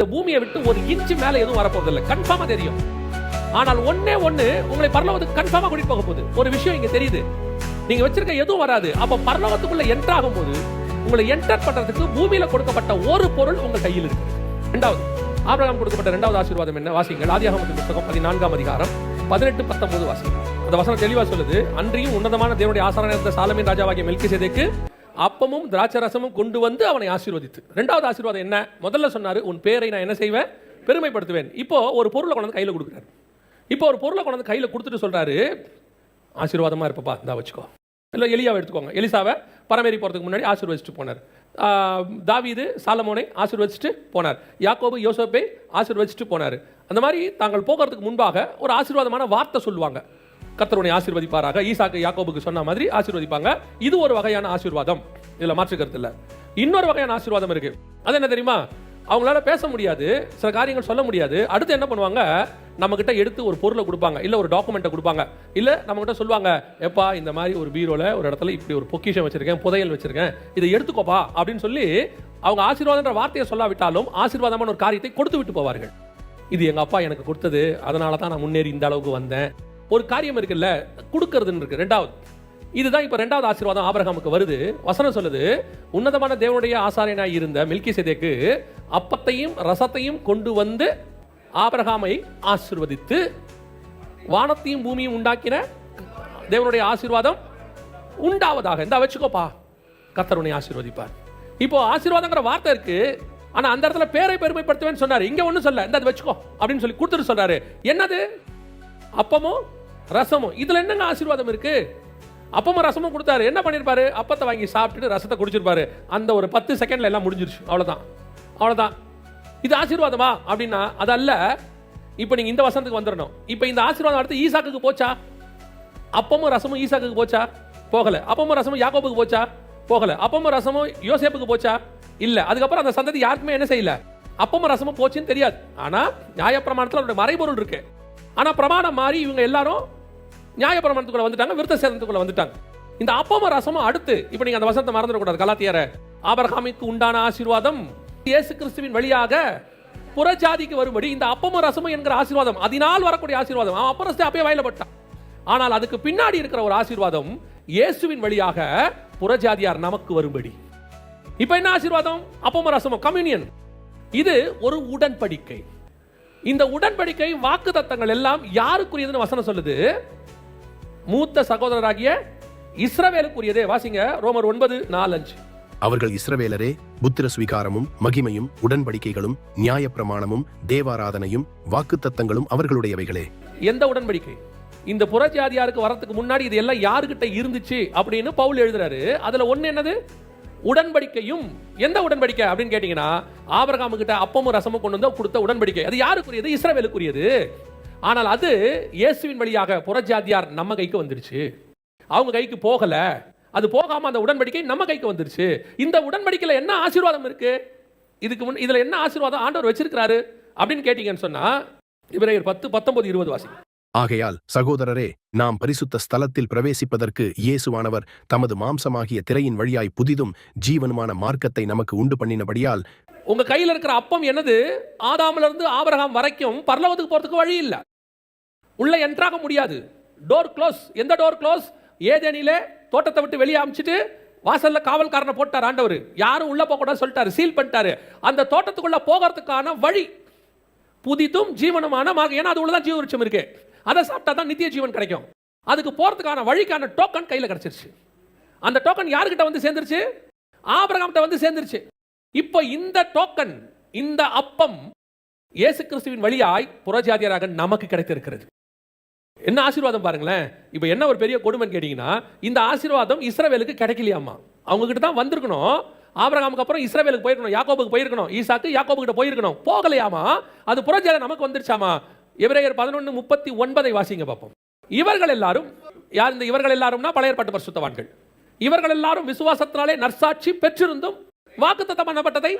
இந்த பூமியை விட்டு ஒரு இன்ச்சு மேல எதுவும் வரப்போறதில்லை, கன்ஃபார்மா தெரியும். ஆனால் ஒண்ணே ஒண்ணு உங்களை பரலோகத்துக்கு கன்ஃபார்மா கூட்டிட்டு போக போகுது. ஒரு விஷயம் இங்க தெரியுது, நீங்க வச்சிருக்க எதுவும் வராது. அப்ப பரலோகத்துக்குள்ள என்டர் ஆகும் போது உங்களை என்டர் பண்றதுக்கு பூமியில கொடுக்கப்பட்ட ஒரு பொருள் உங்க கையில் இருக்கு. இரண்டாவது, ஆபிரகாம் கொடுக்கப்பட்ட இரண்டாவது ஆசீர்வாதம் என்ன? வாசிங்கள். ஆதியாகமத்தின் புத்தகம் 14ஆம் அதிகாரம் 18-19 வாசிங்கள். அந்த வசனம் தெளிவா சொல்லுது, அன்றியும் உன்னதமான தேவனுடைய ஆசாரியனாக இருந்த சாலமோன் ராஜாவாகிய மெல்கிசேதேக்கு அப்பமும் திராட்சரசமும் கொண்டு வந்து அவனை ஆசீர்வதித்து. இரண்டாவது ஆசீர்வாதம் என்ன? முதல்ல சொன்னாரு, உன் பேரை நான் என்ன செய்வேன்? பெருமைப்படுத்துவேன். இப்போ ஒரு பொருளை கொண்டு கையில் கொடுக்குறாரு. இப்போ ஒரு பொருளை கொண்டு கையில் கொடுத்துட்டு சொல்றாரு, ஆசீர்வாதமா இருப்பப்பா, இந்தா வச்சுக்கோ. இல்லை எலியாவை எடுத்துக்கோங்க. எலிசாவை பரமேறி போகிறதுக்கு முன்னாடி ஆசீர்வதிச்சுட்டு போனார். தாவீது சாலமோனை ஆசீர்வதிச்சுட்டு போனார். யாக்கோபு யோசேப்பை ஆசீர்வதிச்சுட்டு போனார். அந்த மாதிரி தாங்கள் போகிறதுக்கு முன்பாக ஒரு ஆசீர்வாதமான வார்த்தை சொல்லுவாங்க. கர்த்தர் உன்னை ஆசீர்வதிப்பாராக. ஈசாக்கு யாக்கோபுக்கு சொன்ன மாதிரி ஆசீர்வதிப்பாங்க. இது ஒரு வகையான ஆசீர்வாதம், இதுல மாற்று கருத்து இல்லை. இன்னொரு வகையான ஆசீர்வாதம் இருக்கு. அது என்ன தெரியுமா? அவங்களால பேச முடியாது, சில காரியங்கள் சொல்ல முடியாது. அடுத்து என்ன பண்ணுவாங்க? நம்ம கிட்ட எடுத்து ஒரு பொருளை கொடுப்பாங்க, இல்ல ஒரு டாக்குமெண்ட்டை கொடுப்பாங்க, இல்ல நம்ம கிட்ட சொல்லுவாங்க, எப்பா இந்த மாதிரி ஒரு பீரோல ஒரு இடத்துல இப்படி ஒரு பொக்கிஷம் வச்சிருக்கேன், புதையல் வச்சிருக்கேன், இதை எடுத்துக்கோப்பா அப்படின்னு சொல்லி அவங்க ஆசீர்வாதம்ன்ற வார்த்தையை சொல்லாவிட்டாலும் ஆசீர்வாதமான ஒரு காரியத்தை கொடுத்து விட்டு போவார்கள். இது எங்க அப்பா எனக்கு கொடுத்தது, அதனால தான் நான் முன்னேறி இந்த அளவுக்கு வந்தேன். ஒரு காரியம் இருக்குல்ல, கொடுக்கறதுன்னு இருக்கு. ரெண்டாவது, இதுதான் இப்ப ரெண்டாவது ஆசீர்வாதம் ஆபிரகாமுக்கு வருது. வசனம் சொல்லுது, உன்னதமான தேவனுடைய ஆசாரியனாய் இருந்த மெல்கிசேதேக்கு அப்பத்தையும் ரசத்தையும் கொண்டு வந்து ஆபிரகாமை ஆசீர்வதித்து, வானத்தையும் பூமியும் உண்டாக்கின தேவனுடைய ஆசீர்வாதம் உண்டாவதாக. இந்த வச்சுக்கோப்பா, கர்த்தர் உன்னை ஆசீர்வதிப்பார். இப்போ ஆசீர்வாதங்கிற வார்த்தை இருக்கு, ஆனா அந்த இடத்துல பேரை பெருமைப்படுத்துவேன்னு சொன்னாரு. இங்க ஒண்ணு சொல்ல, இந்த வச்சுக்கோ அப்படின்னு சொல்லி கொடுத்துட்டு சொல்றாரு. என்னது? அப்பமும் ரசமும். இதுல என்னங்க ஆசீர்வாதம் இருக்கு? அப்பமும் ரசமும் கொடுத்தாரு. என்ன பண்ணிருப்பாரு? அப்பத்தை வாங்கி சாப்பிட்டுட்டு ரசத்தை குடிச்சிருப்பாரு. அந்த ஒரு 10 செகண்ட்ல எல்லாம் முடிஞ்சிருச்சு. அவ்வளவுதான். இது ஆசீர்வாதமா அப்படின்னா அதல்ல. இப்ப நீங்க இந்த வசனத்துக்கு வந்துடணும். இப்ப இந்த ஆசீர்வாதம் அடுத்து ஈசாக்குக்கு போச்சா? அப்பமும் ரசமும் ஈசாக்குக்கு போச்சா? போகல. அப்பமும் ரசமும் யாக்கோபுக்கு போச்சா? போகல. அப்பமும் ரசமும் யோசேப்புக்கு போச்சா? இல்ல. அதுக்கப்புறம் அந்த சந்ததி யாருக்குமே என்ன செய்யல, அப்பமும் ரசமும் போச்சுன்னு தெரியாது. ஆனா நியாயப்பிரமாணத்துல அவருடைய மறைபொருள் இருக்கு. ஆனா பிரமாணம் மாறி இவங்க எல்லாரும் நியாயப்பிரமாணத்துக்குள்ள வந்துட்டாங்க, விருத்த சேதனத்துக்குள்ள வந்துட்டாங்க. இந்த அப்பமும் ரசமும் அடுத்து, இப்ப நீங்க அந்த வசனத்தை மறந்துடக்கூடாது. கலாத்தியர், ஆபிரகாமுக்கு உண்டான ஆசீர்வாதம் இயேசு கிறிஸ்துவின் வழியாக புறஜாதிக்கு வரும்படி இந்த அப்பமும் ரசமும் என்கிற ஆசீர்வாதம், அதனால் வரக்கூடிய ஆசீர்வாதம். அவன் அப்பரஸ்தே அப்பயே வயலப்பட்டான். ஆனால் அதுக்கு பின்னாடி இருக்கிற ஒரு ஆசீர்வாதம் இயேசுவின் வழியாக புறஜாதியார் நமக்கு வரும்படி. இப்ப என்ன ஆசீர்வாதம்? அப்பமும் ரசமும், கம்யூனியன். இது ஒரு உடன்படிக்கை. இந்த உடன்படிக்கை வாக்கு தத்தங்கள் எல்லாம் யாருக்குரியதுன்னு வசனம் சொல்லுது? மூத்த சகோதரராகிய இஸ்ரவேலுக்குரியதே. வாசிங்க, ரோமர் 9:4-5. அவர்கள் இஸ்ரவேலரே, புத்திர சுவிகாரமும் மகிமையும் உடன்படிக்கைகளும் நியாயப்பிரமாணமும் தேவாராதனையும் வாக்குத்தத்தங்களும் அவர்களுடையவைகளே. எந்த உடன்படிக்கை? இந்த புறஜாதியாருக்கு வரதுக்கு முன்னாடி இது எல்லாம் யாருகிட்ட இருந்துச்சு அப்படின்னு பவுல் எழுதுறாரு. அதுல ஒண்ணு என்னது? உடன்படிக்கையும். எந்த உடன்படிக்கை அப்படின்னு கேட்டீங்கன்னா, ஆபிரகாமு கிட்ட அப்பமும் ரசமும் கொண்டு வந்து கொடுத்த உடன்படிக்கை. அது யாருக்குரியது? இஸ்ரவேலுக்குரியது. ஆனால் அது இயேசுவின் வழியாக புறஜாதியார் நம்ம கைக்கு வந்துருச்சு. அவங்க கைக்கு போகல. அது போகாம அந்த உடன்படிக்கை நம்ம கைக்கு வந்துருச்சு. இந்த உடன்படிக்கையில என்ன ஆசீர்வாதம் இருக்கு? இதுக்கு முன் இதுல என்ன ஆசீர்வாதம் ஆண்டவர் வச்சிருக்காரு அப்படின்னு கேட்டீங்கன்னு சொன்னா, எபிரேயர் 10:19-20 வாசி. ஆகையால் சகோதரரே, நாம் பரிசுத்த ஸ்தலத்தில் பிரவேசிப்பதற்கு இயேசுவானவர் தமது மாம்சமாகிய திரையின் வழியாய் புதிதும் ஜீவனுமான மார்க்கத்தை நமக்கு உண்டு பண்ணினபடியால். உங்க கையில் இருக்கிற அப்பம் என்னது? ஆதாமில இருந்து ஆபிரகாம் வரைக்கும் பரலோகத்துக்கு போறதுக்கு வழி இல்ல, உள்ள என்ட்ராக முடியாது. Door close. எந்த டோர் க்ளோஸ்? ஏதேனிலே தோட்டத்தை விட்டு வெளியே அமிச்சிட்டு வாசல்ல காவல்காரனை போட்டார் ஆண்டவர். யாரும் உள்ள போக கூடாது சொல்லிட்டாரு, சீல் பண்ணிட்டாரு. அந்த தோட்டத்துக்குள்ள போகிறதுக்கான வழி புதிதும் ஜீவனுமான மார்க்கம். ஏன்னா அது உள்ளதான் ஜீவ விருட்சம் இருக்கு. அதை சாப்பிட்டா தான் நித்திய ஜீவன் கிடைக்கும். அதுக்கு போறதுக்கான வழிக்கான டோக்கன் கையில கிடைச்சிருச்சு. அந்த டோக்கன் யாருக்கிட்ட வந்து சேர்ந்துருச்சு? ஆபிரகாம்கிட்ட வந்து சேர்ந்துருச்சு. இப்போ இந்த டோக்கன், இந்த அப்பம் இயேசு கிறிஸ்துவின் வழியாய் புறஜாதியராக நமக்கு கிடைத்திருக்கிறது. என்ன ஆசீர்வாதம் பாருங்களேன். இப்போ என்ன ஒரு பெரிய கொடுமைன்னு கேட்டீங்கன்னா, இந்த ஆசீர்வாதம் இஸ்ரவேலுக்கு கிடைக்கலையாமா. அவங்க கிட்ட தான் வந்திருக்கணும். ஆபிரகாமுக்கு அப்புறம் இஸ்ரவேலுக்கு போயிருக்கணும், யாக்கோபுக்கு போயிருக்கணும், ஈசாக்கு யாக்கோபு கிட்ட போயிருக்கணும். போகலையாமா. அது புறஜாதி நமக்கு வந்துருச்சாமா. எபிரேயர் 11:39 வாசிங்க பார்ப்போம். இவர்கள் எல்லாரும் யார்? இந்த இவர்கள் எல்லாரும்னா பழைய ஏற்பாட்டு பரிசுத்தவான்கள். இவர்கள் எல்லாரும் விசுவாசத்தினாலே நற்சாட்சி பெற்றிருந்தும் வாக்குத்தத்தம் பண்ணப்பட்டதை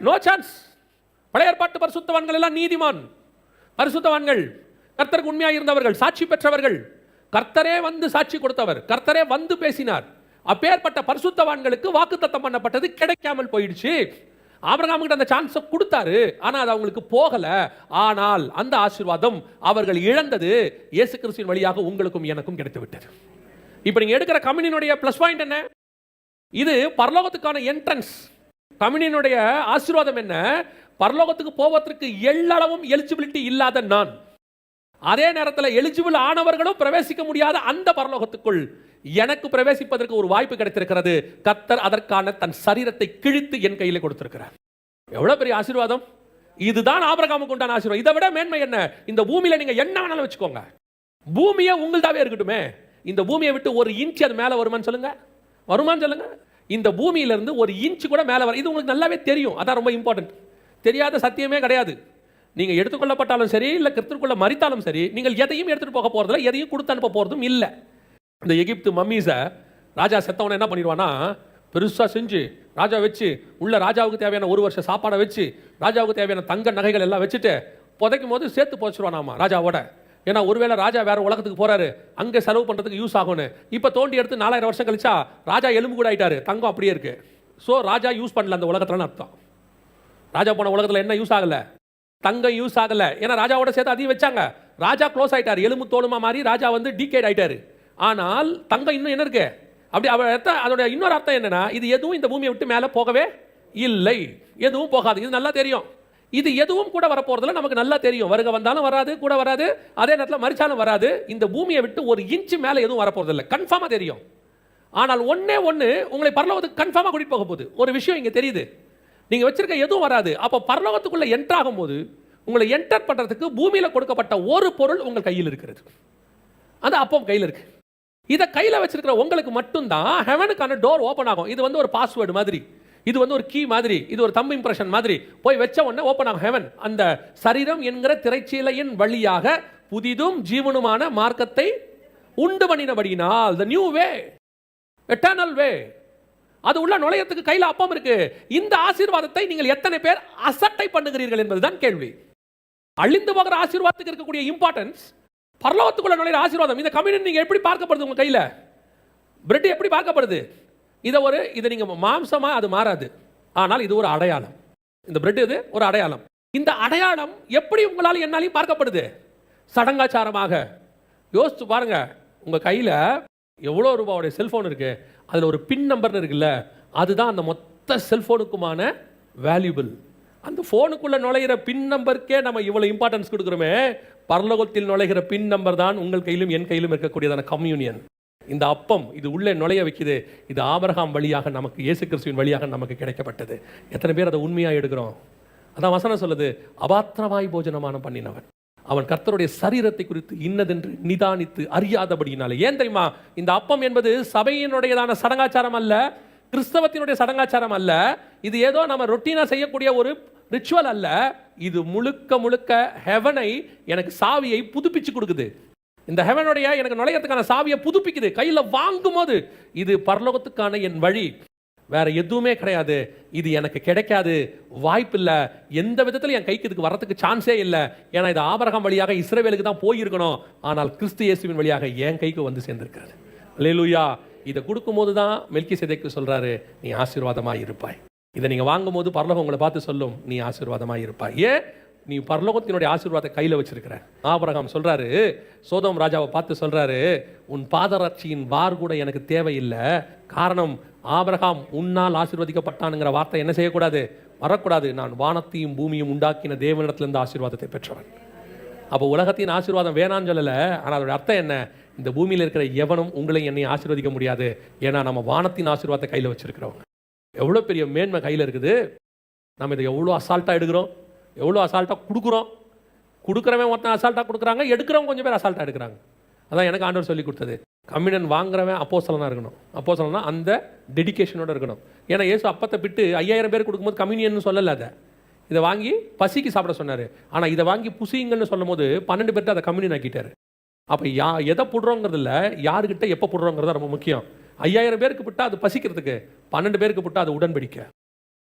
நோ சான்ஸ். பழைய ஏற்பாட்டு பரிசுத்தவான்கள் எல்லாம் நீதிமான் பரிசுத்தவான்கள், கர்த்தருக்கு உண்மையாக இருந்தவர்கள், சாட்சி பெற்றவர்கள். கர்த்தரே வந்து சாட்சி கொடுத்தவர், கர்த்தரே வந்து பேசினார். அப்பேற்பட்ட பரிசுத்தவான்களுக்கு வாக்குத்தத்தம் பண்ணப்பட்டது கிடைக்காமல் போயிடுச்சு. ஆபிரகாம் கிட்ட அந்த சான்ஸை கொடுத்தாரு, ஆனா அது அவங்களுக்கு போகல. ஆனால் அந்த ஆசீர்வாதம் அவர்கள் இழந்தது இயேசு கிறிஸ்துவின் வழியாக உங்களுக்கும் எனக்கும் கிடைத்து விட்டது. இப்போ நீங்க எடுக்கிற கம்யூனியனுடைய ப்ளஸ் பாயிண்ட் என்ன? இது பரலோகத்துக்கான என்ட்ரன்ஸ். கம்யூனியனுடைய ஆசீர்வாதம் என்ன? பரலோகத்துக்கு போவதற்கு எல்லளவும் எலிஜிபிலிட்டி இல்லாத நான், அதே நேரத்தில் எலிஜிபிள் ஆனவர்களும் பிரவேசிக்க முடியாத அந்த பரலோகத்துக்குள் எனக்கு பிரவேசிப்பதற்கு ஒரு வாய்ப்பு கிடைத்திருக்கிறது. கர்த்தர் அதற்கான தன் சரீரத்தை கிழித்து என் கையில் கொடுத்திருக்கிறார். எவ்வளவு பெரிய ஆசீர்வாதம்! இதுதான் ஆபிரகாமுக்கு உண்டான ஆசீர்வாதம். இதை விட மேன்மை என்ன? இந்த பூமியில நீங்க என்ன வேணாலும் வச்சுக்கோங்க, பூமியே உங்கள்தாவே இருக்கட்டுமே, இந்த பூமியை விட்டு ஒரு இன்ச் அது மேல வருமான்னு சொல்லுங்க, வருமான்னு சொல்லுங்க. இந்த பூமியிலிருந்து ஒரு இன்ச் கூட மேல வர, இது உங்களுக்கு நல்லாவே தெரியும். அதான் ரொம்ப இம்பார்ட்டன்ட். தெரியாத சத்தியமே கிடையாது. நீங்க எடுத்துக்கொள்ளப்பட்டாலும் சரி, இல்ல கிறிஸ்துக்குள்ள மரித்தாலும் சரி, நீங்கள் எதையும் எடுத்துட்டு போக போறதில்ல, எதையும் கொடுத்து அனுப்ப போறதும் இல்லை. இந்த எகிப்து மம்மீஸை ராஜா செத்தவன என்ன பண்ணிடுவானா, பெருசா செஞ்சு ராஜா வச்சு உள்ள ராஜாவுக்கு தேவையான ஒரு வருஷம் சாப்பாடை வச்சு ராஜாவுக்கு தேவையான தங்க நகைகள் எல்லாம் வச்சுட்டு புதைக்கும் போது சேர்த்து போச்சுருவானாமா ராஜாவோட. ஏன்னா ஒருவேளை ராஜா வேற உலகத்துக்கு போறாரு, அங்கே செலவு பண்றதுக்கு யூஸ் ஆகும்னு. இப்போ தோண்டி எடுத்து 4000 வருஷம் கழிச்சா ராஜா எலும்பு கூட ஆயிட்டாரு, தங்கம் அப்படியே இருக்கு. ஸோ ராஜா யூஸ் பண்ணல அந்த உலகத்துலன்னு அர்த்தம். ராஜா போன உலகத்தில் என்ன யூஸ் ஆகல? தங்கம் யூஸ் ஆகல. ஏன்னா ராஜாவோட சேர்த்து அதையும் வச்சாங்க. ராஜா க்ளோஸ் ஆயிட்டாரு, எலும்பு தோலுமா மாறி ராஜா வந்து டீகேட் ஆயிட்டாரு. ஆனால் தங்கம் இன்னும் என்ன இருக்கு? அப்படி அதோட இன்னொரு அர்த்தம் என்னன்னா, இது எதுவும் இந்த பூமியை விட்டு மேலே போகவே இல்லை, எதுவும் போகாது. இது நல்லா தெரியும். இது எதுவும் கூட வரப்போறதுல நமக்கு நல்லா தெரியும். வருக வந்தாலும் வராது, கூட வராது, அதே நேரத்தில் மரிச்சாலும் வராது. இந்த பூமியை விட்டு ஒரு இன்ச்சு மேலே எதுவும் வரப்போறது இல்லை, கன்ஃபார்மா தெரியும். ஆனால் ஒன்னே ஒன்று உங்களை பரலோகத்துக்கு கன்ஃபார்மா கூட்டிட்டு போக போகுது. ஒரு விஷயம் இங்கே தெரியுது, நீங்க வச்சிருக்க எதுவும் வராது. அப்போ பரலோகத்துக்குள்ள என்டர் ஆகும் போது உங்களை என்டர் பண்றதுக்கு பூமியில கொடுக்கப்பட்ட ஒரு பொருள் உங்கள் கையில் இருக்கிறது. அது அப்போ கையில் இருக்கு. இதை கையில் வச்சிருக்கிற உங்களுக்கு மட்டும்தான் ஹெவனுக்கான டோர் ஓப்பன் ஆகும். இது வந்து ஒரு பாஸ்வேர்டு மாதிரி, இது வந்து ஒரு கீ மாதிரி, இது ஒரு தம்பு இம்ப்ரெஷன் மாதிரி. போய் வச்ச உடனே ஓப்பன் ஆகும் ஹெவன். அந்த சரீரம் என்கிற திரைச்சீலையின் வழியாக புதிதும் ஜீவனுமான மார்க்கத்தை உண்டு பண்ணினபடியினால், the new way, eternal way, அது உள்ள நுழையத்துக்கு கையில் அப்பம் இருக்கு. இந்த ஆசீர்வாதத்தை நீங்கள் எத்தனை பேர் அசட்டை பண்ணுகிறீர்கள் என்பதுதான் கேள்வி. அழிந்து போகிற ஆசீர்வாதத்துக்கு இருக்கக்கூடிய இம்பார்ட்டன்ஸ், பரலோகத்துக்குள்ள நுழையிற ஆசீர்வாதம், இந்த கம்யூனியன் நீங்க எப்படி பார்க்கப்படுது? உங்க கையில பிரெட் எப்படி பார்க்கப்படுது? இதை நீங்க மாம்சமா அது மாறாது, ஆனால் இது ஒரு அடையாளம். இந்த பிரெட் இது ஒரு அடையாளம். இந்த அடையாளம் எப்படி உங்களால் என்னாலையும் பார்க்கப்படுது? சடங்காச்சாரமாக. யோசிச்சு பாருங்க, உங்க கையில எவ்வளோ ரூபாவுடைய செல்போன் இருக்கு, அதில் ஒரு பின் நம்பர்னு இருக்குல்ல, அதுதான் அந்த மொத்த செல்போனுக்குமான வேல்யூபிள். அந்த ஃபோனுக்குள்ள நுழைகிற பின் நம்பருக்கே நம்ம இவ்வளோ இம்பார்ட்டன்ஸ் கொடுக்குறோமே, பரலோகத்தில் நுழைகிற பின் நம்பர் தான் உங்கள் கையிலும் என் கையிலும் இருக்கக்கூடியதான கம்யூனியன். இந்த அப்பம் இது உள்ளே நுழைய வைக்குது. இது ஆபிரகாம் வழியாக நமக்கு, இயேசு கிறிஸ்துவின் வழியாக நமக்கு கிடைக்கப்பட்டது. எத்தனை பேர் அதை உண்மையாக எடுக்கிறோம்? அதான் வசனம் சொல்லுது, அபாத்திரமாய் போஜனமானம் பண்ணினவன் அவன் கர்த்தருடைய சரீரத்தை குறித்து இன்னதென்று நிதானித்து அறியாதபடியினாலே. ஏன் தெரியுமா? இந்த அப்பம் என்பது சபையினுடையதான சடங்காச்சாரம் அல்ல, கிறிஸ்தவத்தினுடைய சடங்காச்சாரம் அல்ல. இது ஏதோ நம்ம ரொட்டீனா செய்யக்கூடிய ஒரு ரிச்சுவல் அல்ல. இது முழுக்க முழுக்க ஹெவனை, எனக்கு சாவியை புதுப்பிச்சு கொடுக்குது. இந்த ஹெவனுடைய எனக்கு நுழையத்துக்கான சாவியை புதுப்பிக்குது. கையில் வாங்கும் போது இது பரலோகத்துக்கான என் வழி, வேற எதுவுமே கிடையாது, இது எனக்கு கிடைக்காது, வாய்ப்பு இல்லை, எந்த விதத்தில் என் கைக்கு இதுக்கு வரத்துக்கு சான்ஸே இல்லை. ஏன்னா இது ஆபிரகாம் வழியாக இஸ்ரவேலுக்கு தான் போயிருக்கணும், ஆனால் கிறிஸ்து இயேசுவின் வழியாக என் கைக்கு வந்து சேர்ந்திருக்காரு. அல்லேலூயா. இதை கொடுக்கும்போது தான் மெல்கிசேதேக்கு சொல்றாரு, நீ ஆசீர்வாதமாய் இருப்பாய். இதை நீங்க வாங்கும் போது பரலோகம் உங்களை பார்த்து சொல்லும், நீ ஆசீர்வாதமாய் இருப்பாய். ஏன்? நீ பரலோகத்தினுடைய ஆசீர்வாதத்தை கையில் வச்சிருக்கிற. ஆபிரகாம் சொல்றாரு, சோதோம் ராஜாவை பார்த்து சொல்றாரு, உன் பாதரட்சியின் வார் கூட எனக்கு தேவையில்லை. காரணம், ஆபிரகாம் உன்னால் ஆசீர்வதிக்கப்பட்டானுங்கிற வார்த்தை என்ன செய்யக்கூடாது? வரக்கூடாது. நான் வானத்தையும் பூமியும் உண்டாக்கின தேவனிடத்திலிருந்து ஆசீர்வாதத்தை பெற்றவன். அப்போ உலகத்தின் ஆசீர்வாதம் வேணான்னு சொல்லலை, ஆனால் அதோட அர்த்தம் என்ன? இந்த பூமியில் இருக்கிற எவனும் உங்களை என்னை ஆசீர்வதிக்க முடியாது. ஏன்னா நம்ம வானத்தின் ஆசீர்வாதத்தை கையில் வச்சிருக்கிறவங்க. எவ்வளோ பெரிய மேன்மை கையில் இருக்குது. நம்ம இதை எவ்வளோ அசால்ட்டாக எடுக்கிறோம், எவ்வளோ அசால்ட்டாக கொடுக்குறோம். கொடுக்குறவன் ஒருத்தன் அசால்ட்டாக கொடுக்குறாங்க, எடுக்கிறவங்க கொஞ்சம் பேர் அசால்ட்டாக எடுக்கிறாங்க. அதான் எனக்கு ஆண்டவர் சொல்லி கொடுத்தது. கம்யூனியன் வாங்குறவன் அப்போஸ்தலனாக இருக்கணும். அப்போஸ்தலனா அந்த டெடிகேஷனோட இருக்கணும். ஏன்னா இயேசு அப்பத்தை விட்டு 5000 பேர் கொடுக்கும்போது கம்யூனியன் சொல்லலை, அதை இதை வாங்கி பசிக்கு சாப்பிட சொன்னார். ஆனால் இதை வாங்கி புசிங்கன்னு சொல்லும் போது 12 பேர்ட்டு அதை கம்யூனியன் ஆக்கிட்டார். அப்போ எதை போடுறோங்கிறது இல்லை, யாருக்கிட்ட எப்போ போடுறோங்கிறது ரொம்ப முக்கியம். 5000 பேருக்கு விட்டால் அது பசிக்கிறதுக்கு, 12 பேருக்கு விட்டால் அது உடன்படிக்கை.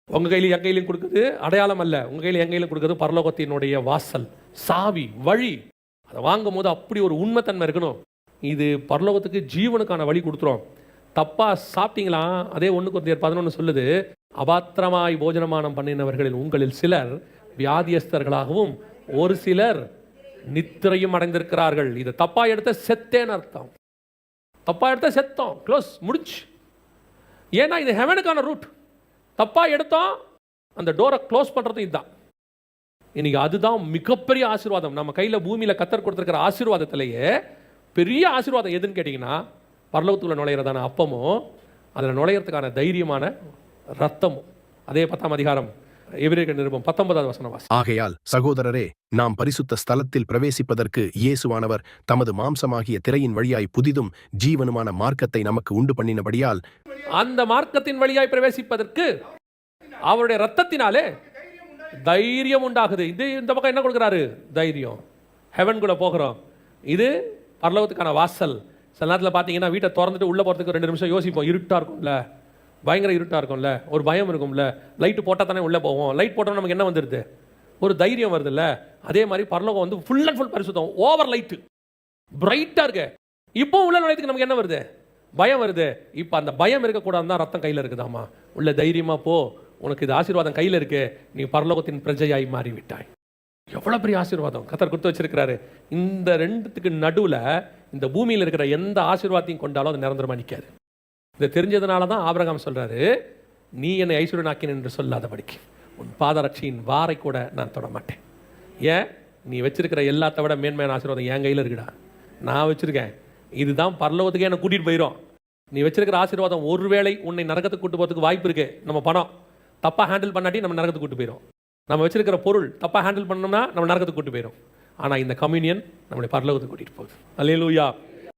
உங்கள் கையிலும் என் கையிலும் கொடுக்குறது அடையாளம் அல்ல, உங்கள் கையில் என் கையிலும் கொடுக்குறது பரலோகத்தினுடைய வாசல், சாவி, வழி. அதை வாங்கும் போது அப்படி ஒரு உண்மைத்தன்மை இருக்கணும். இது பரலோகத்துக்கு ஜீவனுக்கான வழி கொடுத்துரும். தப்பாக சாப்பிட்டீங்களா? அதே 1 கொரிந்தியர் 11 சொல்லுது, அபாத்திரமாய் போஜனமானம் பண்ணினவர்களில் உங்களில் சிலர் வியாதியஸ்தர்களாகவும் ஒரு சிலர் நித்திரையும் அடைந்திருக்கிறார்கள். இதை தப்பா எடுத்த செத்தேன்னு அர்த்தம். தப்பா எடுத்த செத்தோம், க்ளோஸ், முடிச்சு. ஏன்னா இது ஹெவனுக்கான ரூட். தப்பா எடுத்தோம், அந்த டோரை க்ளோஸ் பண்றது இதுதான். இன்னைக்கு அதுதான் மிகப்பெரிய ஆசீர்வாதம். நம்ம கையில பூமியில கத்தர் கொடுத்திருக்கிற ஆசீர்வாதத்திலேயே பெரிய ஆசீர்வாதம் எதுன்னு கேட்டீங்கன்னா, பரலோகத்துக்குள்ள நுழையிறதான அப்பமும் அதில் நுழையிறதுக்கான தைரியமான ரத்தமும். அதே 10ஆம் அதிகாரம் எபிரேயர் நிருபம் 19வது வசனம் வாசி. ஆகையால் சகோதரரே, நாம் பரிசுத்த ஸ்தலத்தில் பிரவேசிப்பதற்கு இயேசுவானவர் தமது மாம்சமாகிய திரையின் வழியாய் புதிதும் ஜீவனுமான மார்க்கத்தை நமக்கு உண்டு பண்ணினபடியால், அந்த மார்க்கத்தின் வழியாய் பிரவேசிப்பதற்கு அவருடைய ரத்தத்தினாலே தைரியம் உண்டாகுது. இது இந்த பக்கம் என்ன கொடுக்குறாரு? தைரியம். ஹெவன் கூட போகிறோம். இது பரலோகத்துக்கான வாசல். சில நேரத்தில் பார்த்தீங்கன்னா வீட்டை திறந்துட்டு உள்ளே போகிறதுக்கு 2 நிமிஷம் யோசிப்போம். இருட்டாக இருக்கும்ல, பயங்கர இருட்டாக இருக்கும்ல, ஒரு பயம் இருக்கும்ல. லைட்டு போட்டால் தானே உள்ளே போவோம். லைட் போட்டோம் நமக்கு என்ன வந்துடுது? ஒரு தைரியம் வருதுல்ல. அதே மாதிரி பரலோகம் வந்து ஃபுல் அண்ட் ஃபுல் பரிசுத்தம், ஓவர் லைட்டு, பிரைட்டாக இருக்கு. இப்போ உள்ள நுழையத்துக்கு நமக்கு என்ன வருது? பயம் வருது. இப்போ அந்த பயம் இருக்கக்கூடாது தான் ரத்தம் கையில் இருக்குதாமா. உள்ள தைரியமாக போ, உனக்கு இது ஆசீர்வாதம் கையில் இருக்கு, நீ பரலோகத்தின் பிரஜையாய் மாறிவிட்டாய். எவ்வளோ பெரிய ஆசீர்வாதம் கர்த்தர் கொடுத்து வச்சிருக்கிறாரு. இந்த ரெண்டுத்துக்கு நடுவில் இந்த பூமியில் இருக்கிற எந்த ஆசீர்வாதத்தையும் கொண்டாலும் அது நிரந்தரமாக நிற்காது. இதை தெரிஞ்சதுனால தான் ஆபிரகாம் சொல்றாரு, நீ என்னை ஐஸ்வர்யனாக்கின என்று சொல்லாதபடிக்கு உன் பாதரட்சியின் வாரை கூட நான் தொட மாட்டேன். ஏன்? நீ வச்சிருக்கிற எல்லாத்த விட மேன்மையான ஆசீர்வாதம் என் கையில் இருக்குடா, நான் வச்சிருக்கேன். இதுதான் பரலோகத்துக்கே என்னை கூட்டிகிட்டு போயிடும். நீ வச்சிருக்கிற ஆசீர்வாதம் ஒருவேளை உன்னை நரகத்துக்கு கூட்டு போகிறதுக்கு வாய்ப்பு இருக்கு. நம்ம பணம் தப்பாக ஹேண்டில் பண்ணாட்டி நம்ம நரகத்துக்கு கூட்டு போயிடும். நம்ம வச்சிருக்கிற பொருள் தப்பாக ஹேண்டில் பண்ணோம்னா நம்ம நரகத்துக்கு கூட்டு போயிடும். ஆனால் இந்த கம்யூனியன் நம்மளை பரலோகத்துக்கு கூட்டிகிட்டு போகுது. அல்லேலூயா.